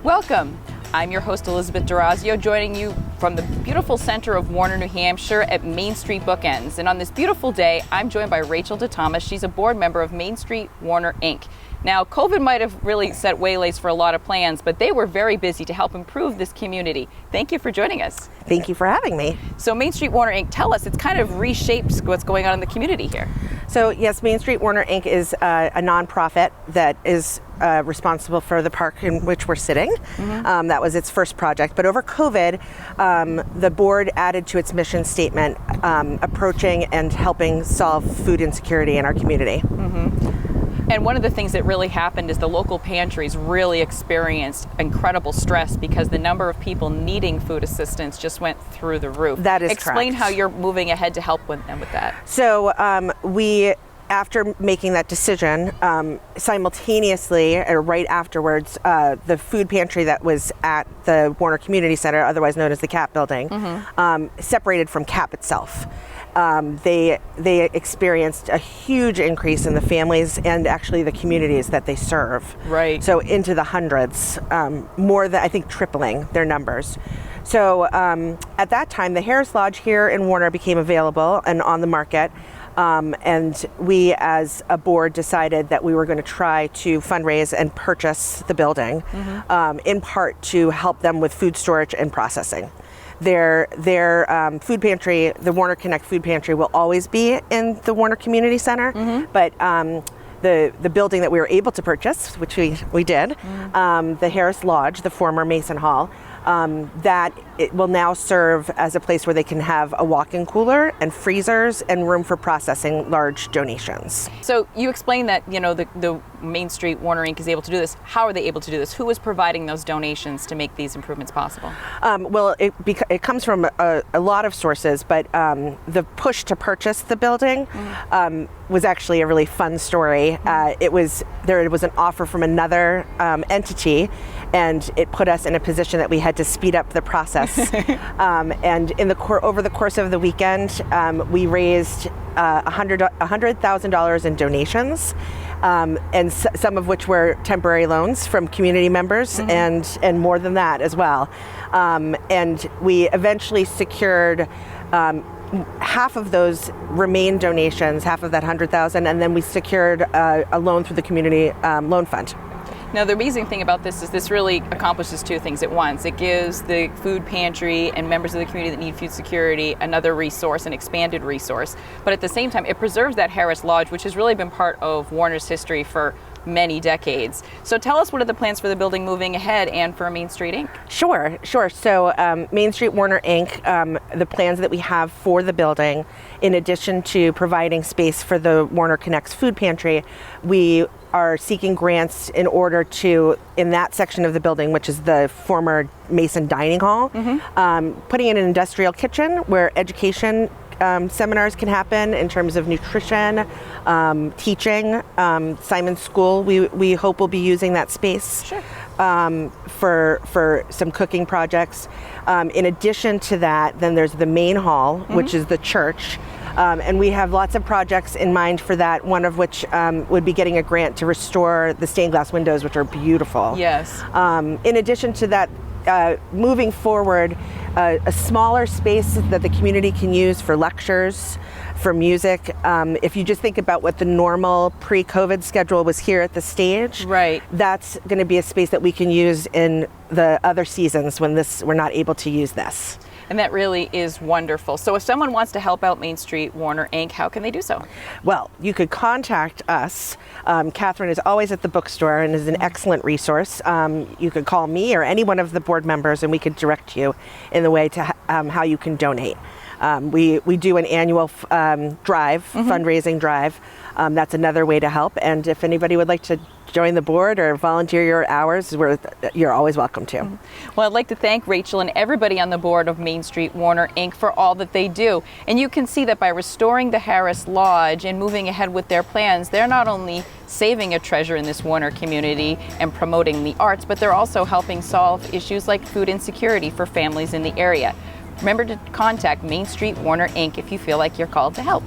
Welcome. I'm your host, Elizabeth D'Orazio, joining you from the beautiful center of Warner, New Hampshire at Main Street Bookends. And on this beautiful day, I'm joined by Rachel deThomas. She's a board member of MainStreet Warner, Inc. Now, COVID might have really set waylays for a lot of plans, but they were very busy to help improve this community. Thank you for joining us. Thank you for having me. So MainStreet Warner, Inc., tell us, it's kind of reshaped what's going on in the community here. So yes, MainStreet Warner, Inc. is a nonprofit that is responsible for the park in which we're sitting. Mm-hmm. That was its first project. But over COVID, the board added to its mission statement approaching and helping solve food insecurity in our community. Mm-hmm. And one of the things that really happened is the local pantries really experienced incredible stress because the number of people needing food assistance just went through the roof. That is Explain correct. how you're moving ahead to help them with that. So after making that decision, simultaneously, or right afterwards, the food pantry that was at the Warner Community Center, otherwise known as the CAP building, separated from CAP itself. They experienced a huge increase in the families and actually the communities that they serve. Right. So into the hundreds, more than, I think, tripling their numbers. So at that time, the Harris Lodge here in Warner became available and on the market. And we as a board decided that we were going to try to fundraise and purchase the building, in part to help them with food storage and processing. Their food pantry, the Warner Connect Food Pantry, will always be in the Warner Community Center, but the building that we were able to purchase, which we did, the Harris Lodge, the former Mason Hall, that it will now serve as a place where they can have a walk-in cooler and freezers and room for processing large donations. So you explained that, you know, the Main Street Warner Inc. is able to do this. How are they able to do this? Who is providing those donations to make these improvements possible? Well, it comes from a lot of sources, but the push to purchase the building was actually a really fun story. There was an offer from another entity, and it put us in a position that we had to speed up the process. And over the course of the weekend, we raised $100,000 in donations, and some of which were temporary loans from community members, and more than that as well. And we eventually secured half of those remain donations, half of that 100,000, and then we secured a loan through the community loan fund. Now, the amazing thing about this is this really accomplishes two things at once. It gives the food pantry and members of the community that need food security another resource, an expanded resource. But at the same time, it preserves that Harris Lodge, which has really been part of Warner's history for many decades. So tell us, what are the plans for the building moving ahead and for Main Street Inc.? Sure. So Main Street Warner Inc., the plans that we have for the building, in addition to providing space for the Warner Connects Food Pantry, we are seeking grants in order to, in that section of the building, which is the former Mason Dining Hall, putting in an industrial kitchen where education seminars can happen in terms of nutrition, teaching. Simon's School, we hope will be using that space for some cooking projects. In addition to that, then there's the main hall, which is the church. And we have lots of projects in mind for that, one of which would be getting a grant to restore the stained glass windows, which are beautiful. Yes. In addition to that, moving forward, a smaller space that the community can use for lectures, for music. If you just think about what the normal pre-COVID schedule was here at the stage, right, that's going to be a space that we can use in the other seasons when we're not able to use this. And that really is wonderful. So if someone wants to help out Main Street Warner Inc., how can they do so? Well, you could contact us. Catherine is always at the bookstore and is an excellent resource. You could call me or any one of the board members and we could direct you in the way to how you can donate. We do an annual fundraising drive. That's another way to help. And if anybody would like to join the board or volunteer your hours, you're always welcome to. Well, I'd like to thank Rachel and everybody on the board of Main Street Warner Inc. for all that they do. And you can see that by restoring the Harris Lodge and moving ahead with their plans, they're not only saving a treasure in this Warner community and promoting the arts, but they're also helping solve issues like food insecurity for families in the area. Remember to contact Main Street Warner Inc. if you feel like you're called to help.